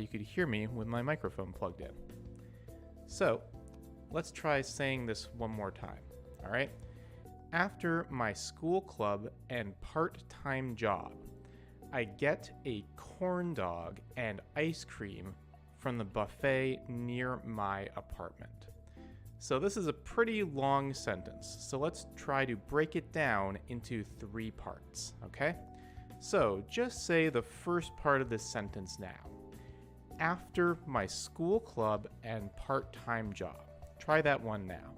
you could hear me with my microphone plugged in. So let's try saying this one more time, all right? After my school club and part-time job, I get a corn dog and ice cream from the buffet near my apartment. So this is a pretty long sentence, so let's try to break it down into 3 parts, okay? So just say the first part of this sentence now. After my school club and part-time job. Try that one now.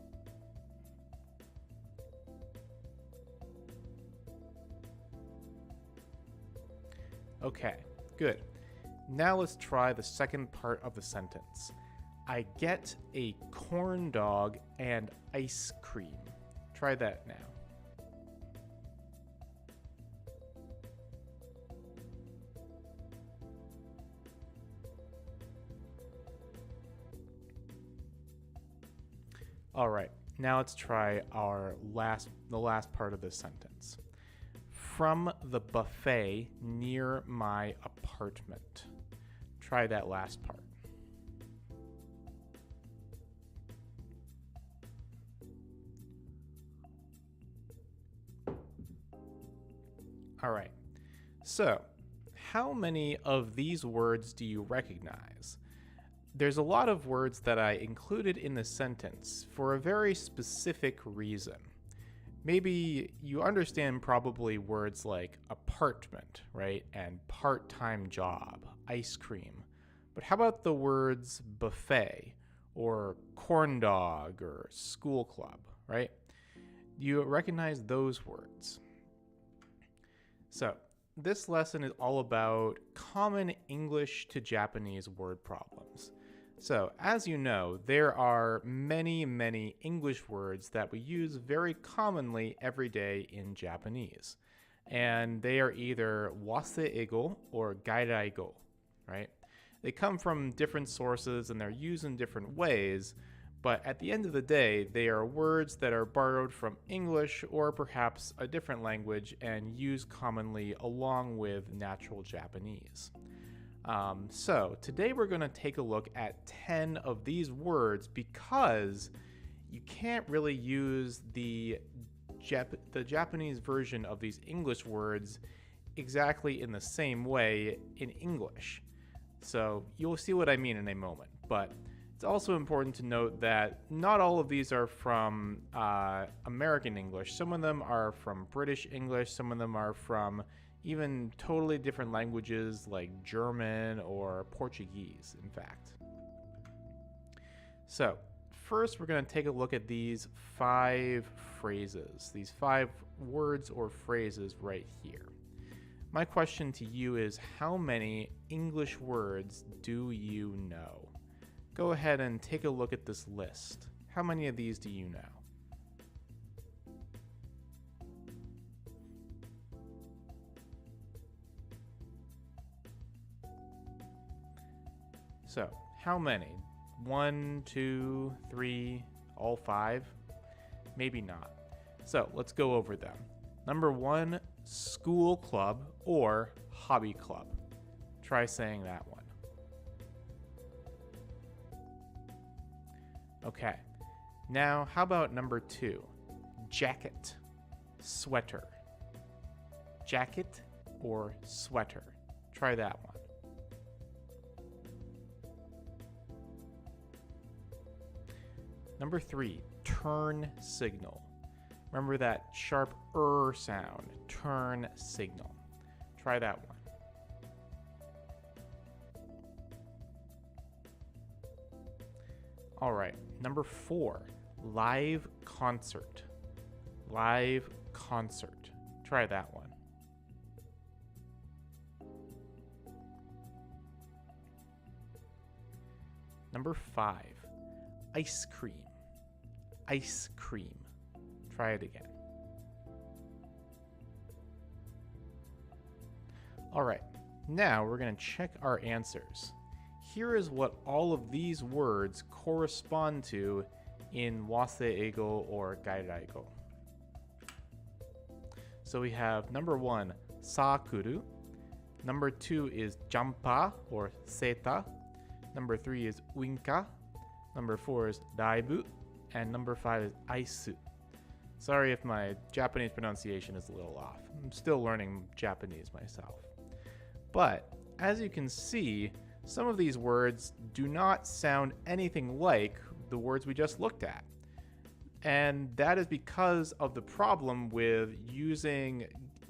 Okay, good. Now let's try the second part of the sentence. I get a corn dog and ice cream. Try that now. All right, now let's try the last part of this sentence. From the buffet near my apartment. Try that last part. All right, so how many of these words do you recognize? There's a lot of words that I included in the sentence for a very specific reason. Maybe you understand probably words like apartment, right? And part-time job, ice cream. But how about the words buffet or corn dog or school club, right? Do you recognize those words? So this lesson is all about common English to Japanese word problems. So, as you know, there are many, many English words that we use very commonly every day in Japanese. And they are either Wasei Eigo or Gairai Go, right? They come from different sources and they're used in different ways, but at the end of the day, they are words that are borrowed from English or perhaps a different language and used commonly along with natural Japanese. So today we're going to take a look at 10 of these words because you can't really use the Japanese version of these English words exactly in the same way in English. So you'll see what I mean in a moment, but it's also important to note that not all of these are from American English. Some of them are from British English, some of them are from even totally different languages like German or Portuguese, in fact. So, first we're going to take a look at these 5 phrases, these 5 words or phrases right here. My question to you is, how many English words do you know? Go ahead and take a look at this list. How many of these do you know? So, how many? 1, 2, 3, all 5? Maybe not. So, let's go over them. Number 1, school club or hobby club. Try saying that one. Okay. Now, how about number 2? Jacket, sweater. Jacket or sweater. Try that one. Number 3, turn signal. Remember that sharp sound, turn signal. Try that one. All right, number 4, live concert. Live concert. Try that one. Number 5, ice cream. Ice cream. Try it again. All right, now we're going to check our answers. Here is what all of these words correspond to in Wasei Eigo or Gairai Go. So we have number 1, sakuru. Number 2 is jampa or seta. Number 3 is winka. Number 4 is raibu. And number 5 is aisu. Sorry if my Japanese pronunciation is a little off. I'm still learning Japanese myself. But as you can see, some of these words do not sound anything like the words we just looked at. And that is because of the problem with using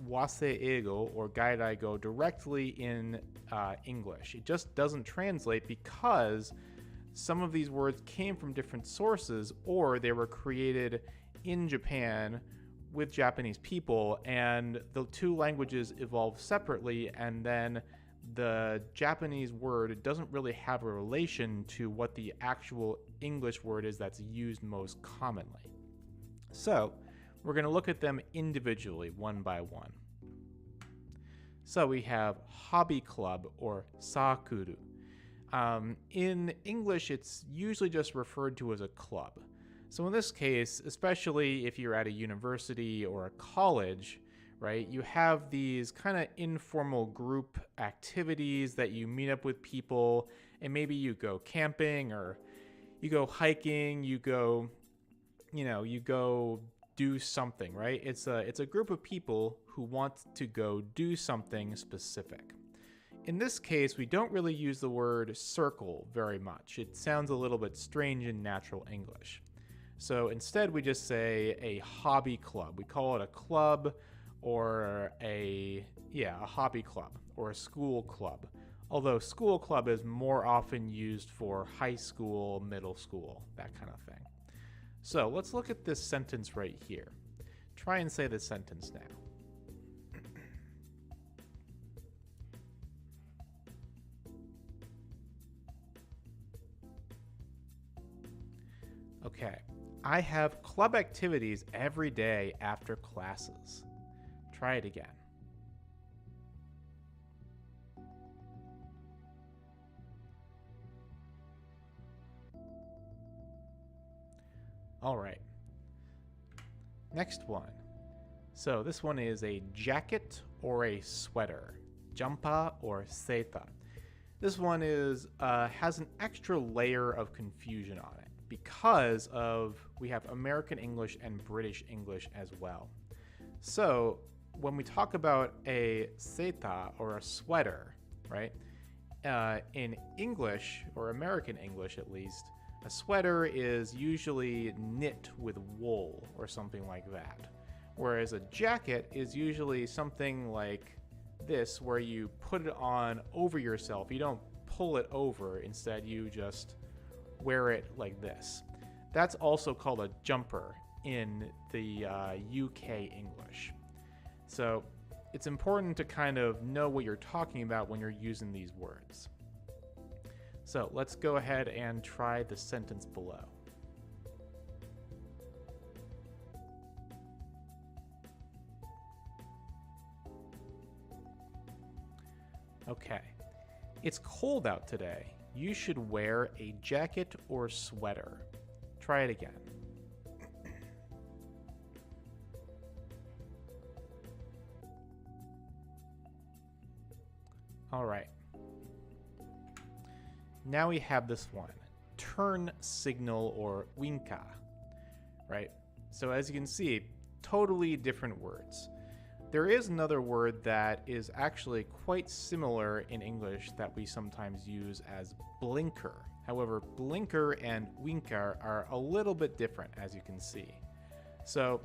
Wasei Eigo or Gairaigo directly in English. It just doesn't translate because some of these words came from different sources, or they were created in Japan with Japanese people, and the two languages evolved separately, and then the Japanese word doesn't really have a relation to what the actual English word is that's used most commonly. So we're going to look at them individually, one by one. So we have hobby club or sakuru. In English, it's usually just referred to as a club. So in this case, especially if you're at a university or a college, right, you have these kind of informal group activities that you meet up with people, and maybe you go camping or you go hiking, you go do something, right? It's a group of people who want to go do something specific. In this case, we don't really use the word circle very much. It sounds a little bit strange in natural English. So instead, we just say a hobby club. We call it a club or a hobby club or a school club. Although school club is more often used for high school, middle school, that kind of thing. So let's look at this sentence right here. Try and say this sentence now. Okay, I have club activities every day after classes. Try it again. All right. Next one. So this one is a jacket or a sweater, jampa or seta. This one is has an extra layer of confusion on it because we have American English and British English as well. So when we talk about a seta or a sweater, right? In English, or American English at least, a sweater is usually knit with wool or something like that. Whereas a jacket is usually something like this, where you put it on over yourself. You don't pull it over. Instead, you just wear it like this. That's also called a jumper in the UK English. So it's important to kind of know what you're talking about when you're using these words. So let's go ahead and try the sentence below. Okay, it's cold out today. You should wear a jacket or sweater. Try it again. All right. Now we have this one, turn signal or winka, right? So as you can see, totally different words. There is another word that is actually quite similar in English that we sometimes use as blinker. However, blinker and winker are a little bit different, as you can see. So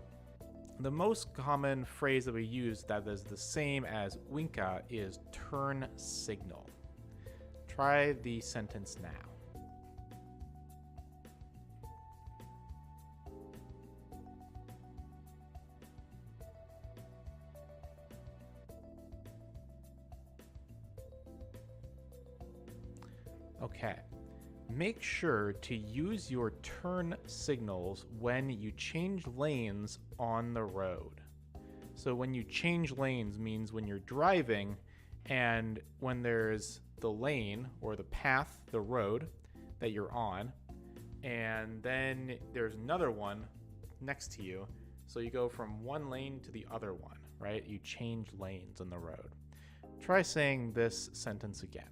the most common phrase that we use that is the same as winka is turn signal. Try the sentence now. Okay, make sure to use your turn signals when you change lanes on the road. So when you change lanes means when you're driving and when there's the lane or the path, the road that you're on, and then there's another one next to you. So you go from one lane to the other one, right? You change lanes on the road. Try saying this sentence again.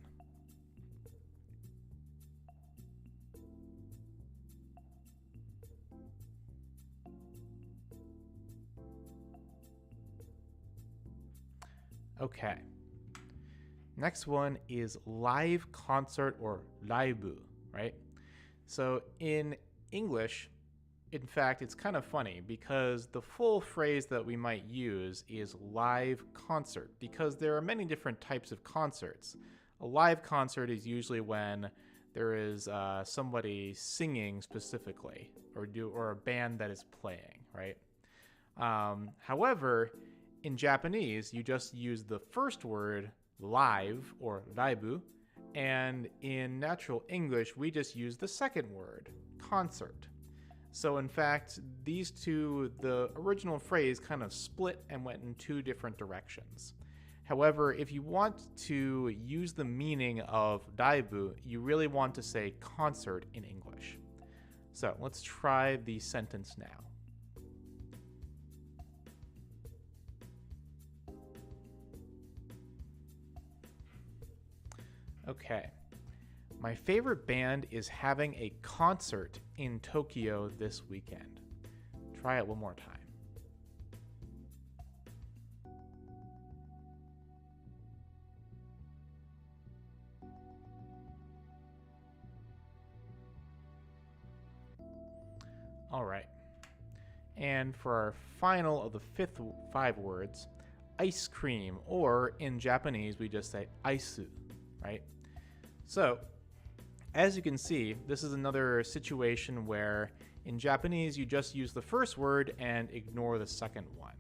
Okay. Next one is live concert or raibu, right? So in English, in fact, it's kind of funny because the full phrase that we might use is live concert because there are many different types of concerts. A live concert is usually when there is somebody singing specifically or a band that is playing, right? However, in Japanese, you just use the first word live or raibu, and in natural English, we just use the second word, concert. So in fact, these two, the original phrase kind of split and went in two different directions. However, if you want to use the meaning of raibu, you really want to say concert in English. So let's try the sentence now. Okay. My favorite band is having a concert in Tokyo this weekend. Try it one more time. All right. And for our final of the five words, ice cream, or in Japanese, we just say aisu, right? So, as you can see, this is another situation where in Japanese you just use the first word and ignore the second one.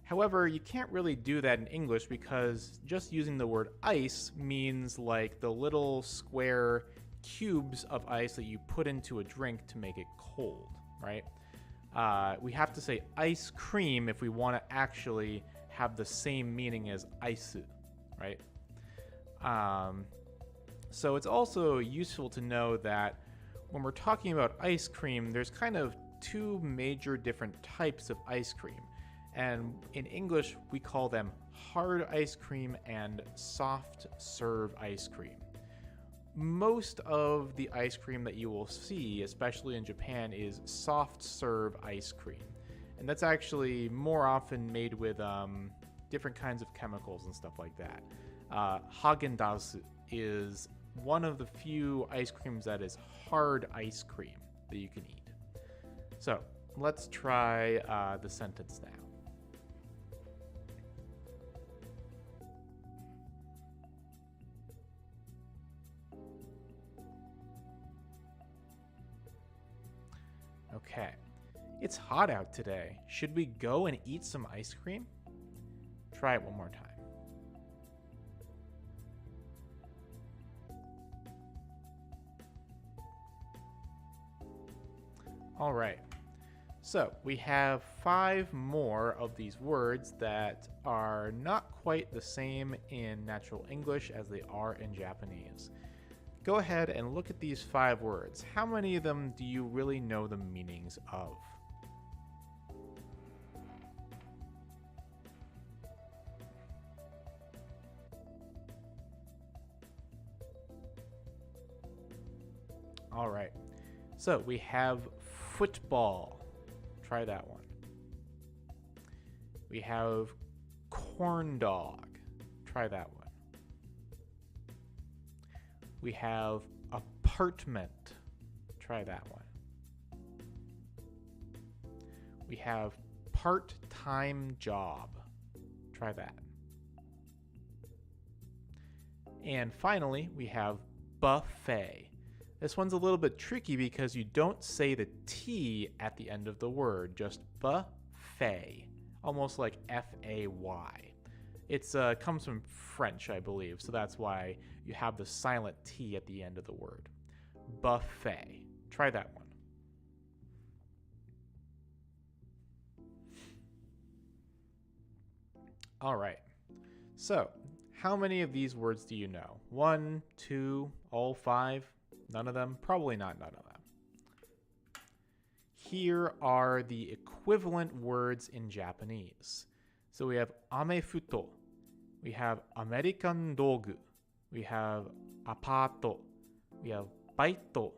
However, you can't really do that in English because just using the word ice means like the little square cubes of ice that you put into a drink to make it cold, right? We have to say ice cream if we want to actually have the same meaning as aisu, right? So it's also useful to know that when we're talking about ice cream, there's kind of two major different types of ice cream. And in English, we call them hard ice cream and soft serve ice cream. Most of the ice cream that you will see, especially in Japan, is soft serve ice cream. And that's actually more often made with different kinds of chemicals and stuff like that. Haagen-Dazs is one of the few ice creams that is hard ice cream that you can eat. So let's try the sentence now. Okay, it's hot out today. Should we go and eat some ice cream? Try it one more time. All right, so we have 5 more of these words that are not quite the same in natural English as they are in Japanese. Go ahead and look at these 5 words. How many of them do you really know the meanings of? All right, so we have football. Try that one. We have corn dog. Try that one. We have apartment. Try that one. We have part-time job. Try that. And finally, we have buffet. This one's a little bit tricky because you don't say the T at the end of the word, just buffet, almost like F-A-Y. It comes from French, I believe, so that's why you have the silent T at the end of the word. Buffet. Try that one. All right. So, how many of these words do you know? 1, 2, all 5? None of them? Probably not none of them. Here are the equivalent words in Japanese. So we have amefuto, We have American dog. We have apato. We have baito.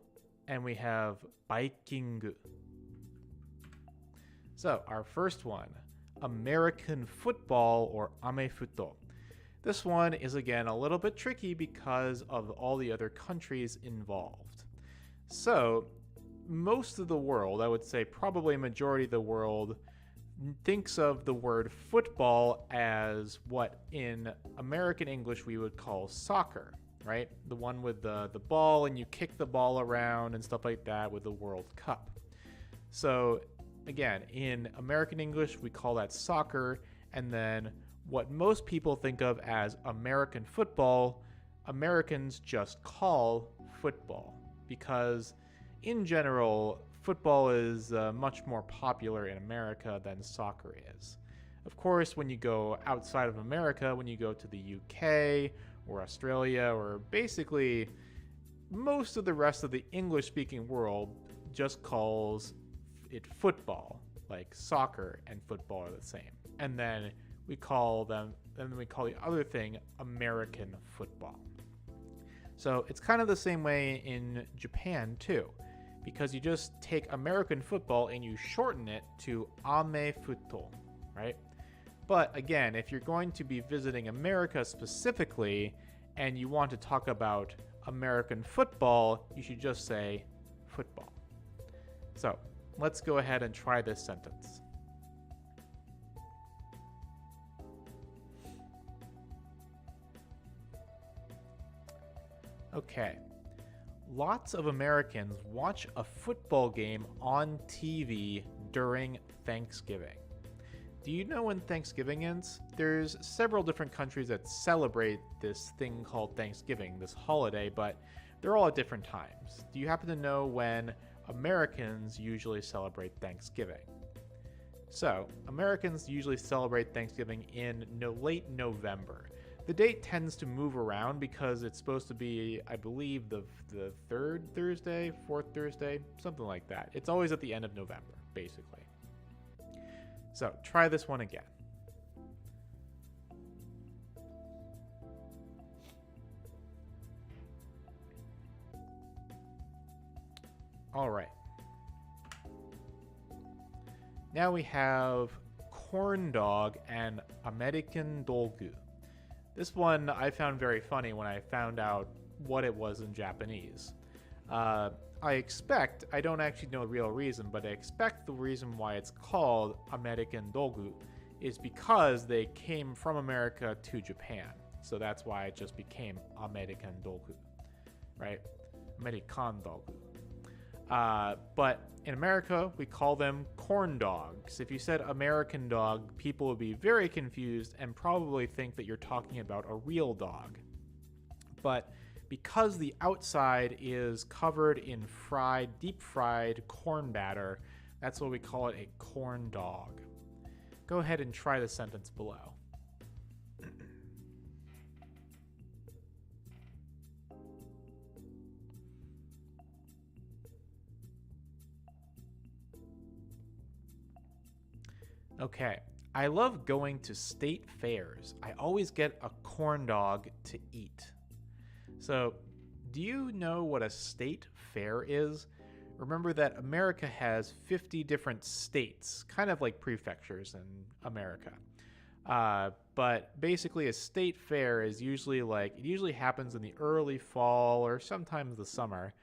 And we have biking. So our first one, American football or amefuto. This one is again a little bit tricky because of all the other countries involved. So most of the world, I would say probably a majority of the world, thinks of the word football as what in American English we would call soccer, right? The one with the ball and you kick the ball around and stuff like that with the World Cup. So again, in American English we call that soccer, and then what most people think of as American football, Americans just call football because in general, football is much more popular in America than soccer is. Of course, when you go outside of America, when you go to the UK or Australia or basically most of the rest of the English-speaking world just calls it football, like soccer and football are the same. And then we call the other thing American football. So it's kind of the same way in Japan too, because you just take American football and you shorten it to amefuto, right? But again, if you're going to be visiting America specifically and you want to talk about American football, you should just say football. So let's go ahead and try this sentence. Okay. Lots of Americans watch a football game on TV during Thanksgiving. Do you know when Thanksgiving is? There's several different countries that celebrate this thing called Thanksgiving, this holiday, but they're all at different times. Do you happen to know when Americans usually celebrate Thanksgiving? So, Americans usually celebrate Thanksgiving in late November. The date tends to move around because it's supposed to be, I believe, the third Thursday, fourth Thursday, something like that. It's always at the end of November, basically. So try this one again. All right. Now we have corn dog and American dogu. This one I found very funny when I found out what it was in Japanese. I don't actually know the real reason, but I expect the reason why it's called American dogu is because they came from America to Japan. So that's why it just became American dogu, right? American dogu. But in America, we call them corn dogs. If you said American dog, people would be very confused and probably think that you're talking about a real dog. But because the outside is covered in deep fried corn batter, that's what we call it, a corn dog. Go ahead and try the sentence below. Okay, I love going to state fairs. I always get a corn dog to eat. So, do you know what a state fair is? Remember that America has 50 different states, kind of like prefectures in America. But basically a state fair is usually it usually happens in the early fall or sometimes the summer.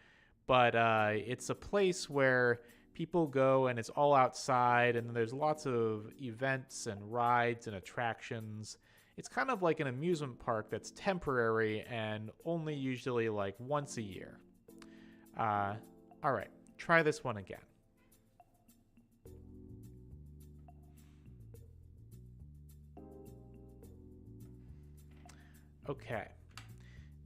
But it's a place where people go and it's all outside and there's lots of events and rides and attractions. It's kind of like an amusement park that's temporary and only usually like once a year. All right, try this one again. Okay.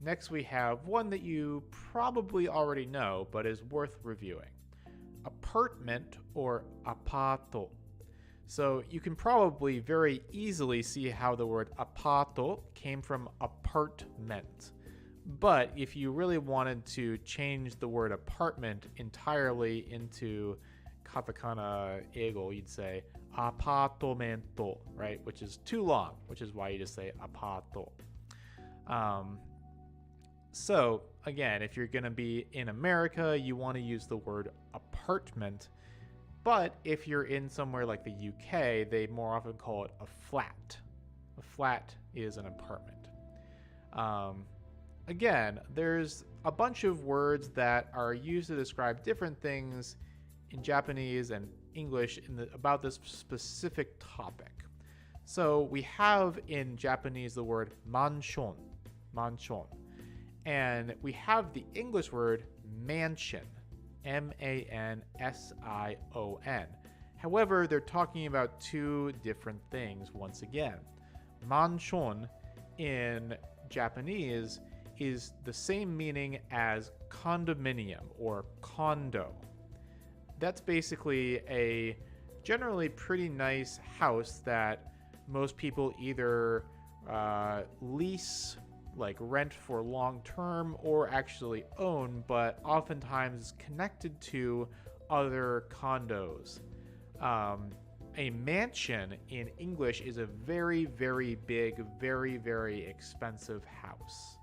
Next we have one that you probably already know, but is worth reviewing. Apartment or apato. So you can probably very easily see how the word apato came from apartment. But if you really wanted to change the word apartment entirely into katakana eigo, you'd say apartamento, right? Which is too long, which is why you just say aparto. So again, if you're going to be in America, you want to use the word apartment. But if you're in somewhere like the UK, they more often call it a flat. A flat is an apartment. Again, there's a bunch of words that are used to describe different things in Japanese and English about this specific topic. So we have in Japanese the word manshon, and we have the English word mansion, mansion. However, they're talking about two different things once again. Manshon in Japanese is the same meaning as condominium or condo. That's basically a generally pretty nice house that most people either lease, like rent for long term, or actually own, but oftentimes is connected to other condos. A mansion in English is a very, very big, very, very expensive house.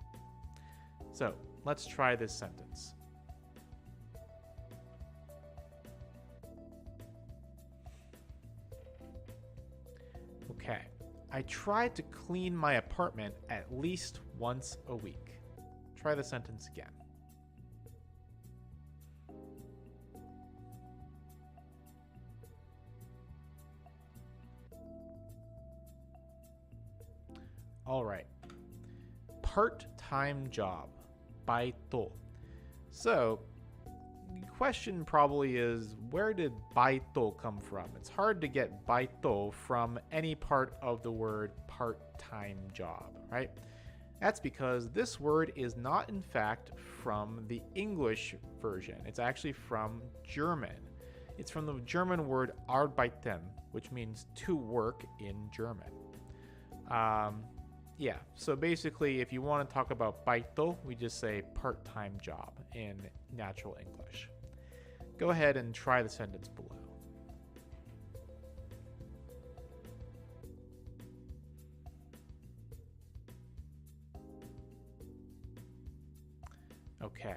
So let's try this sentence. Okay, I try to clean my apartment at least once a week. Try the sentence again. All right. Part-time job, baito. So, the question probably is, where did baito come from? It's hard to get baito from any part of the word part-time job, right? That's because this word is not, in fact, from the English version. It's actually from German. It's from the German word arbeiten, which means to work in German. Yeah, so basically, if you want to talk about baito, we just say part-time job in natural English. Go ahead and try the sentence below. Okay.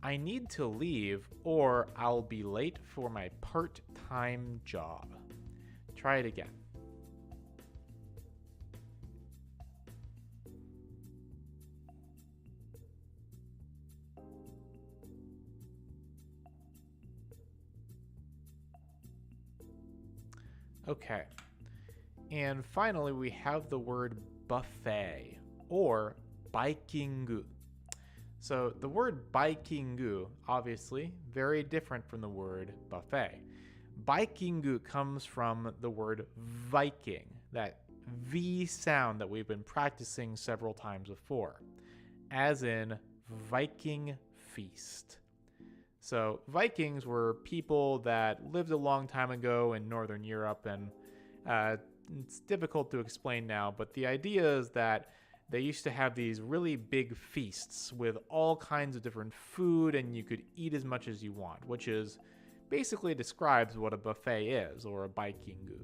I need to leave or I'll be late for my part-time job. Try it again. Okay. And finally, we have the word buffet or baikingu. So the word baikingu, obviously, very different from the word buffet. Baikingu comes from the word Viking, that V sound that we've been practicing several times before, as in Viking feast. So Vikings were people that lived a long time ago in Northern Europe, and it's difficult to explain now, but the idea is that they used to have these really big feasts with all kinds of different food, and you could eat as much as you want, which is basically describes what a buffet is, or a baikingu.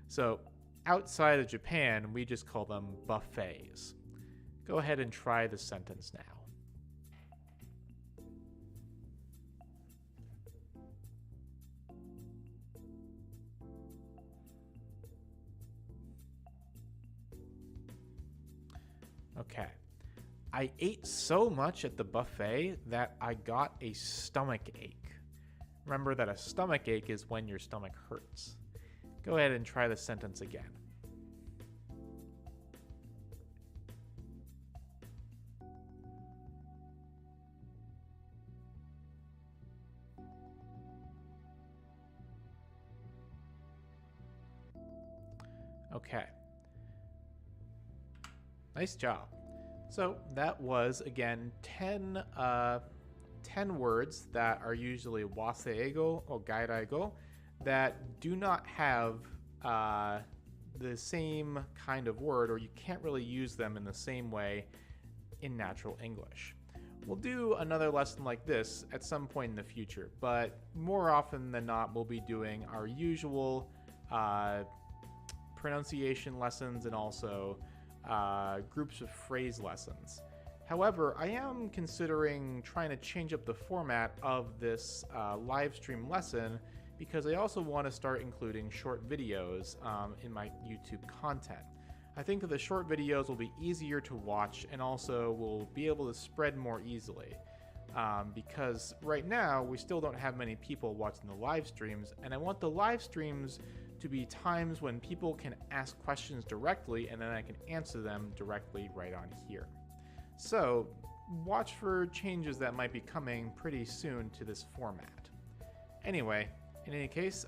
So outside of Japan, we just call them buffets. Go ahead and try the sentence now. Okay. I ate so much at the buffet that I got a stomach ache. Remember that a stomach ache is when your stomach hurts. Go ahead and try the sentence again. Okay. Nice job. So that was, again, 10 words that are usually wasei eigo or gaira eigo that do not have the same kind of word, or you can't really use them in the same way in natural English. We'll do another lesson like this at some point in the future, but more often than not, we'll be doing our usual pronunciation lessons, and also groups of phrase lessons. However, I am considering trying to change up the format of this live stream lesson because I also want to start including short videos in my YouTube content. I think that the short videos will be easier to watch and also will be able to spread more easily. Because right now we still don't have many people watching the live streams, and I want the live streams to be times when people can ask questions directly and then I can answer them directly right on here. So watch for changes that might be coming pretty soon to this format. Anyway, in any case,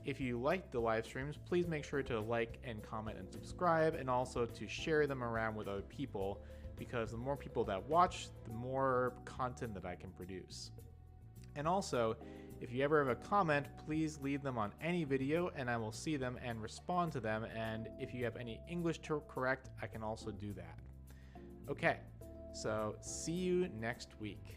if you like the live streams, please make sure to like and comment and subscribe, and also to share them around with other people, because the more people that watch, the more content that I can produce. And also, if you ever have a comment, please leave them on any video and I will see them and respond to them. And if you have any English to correct, I can also do that. Okay, so see you next week.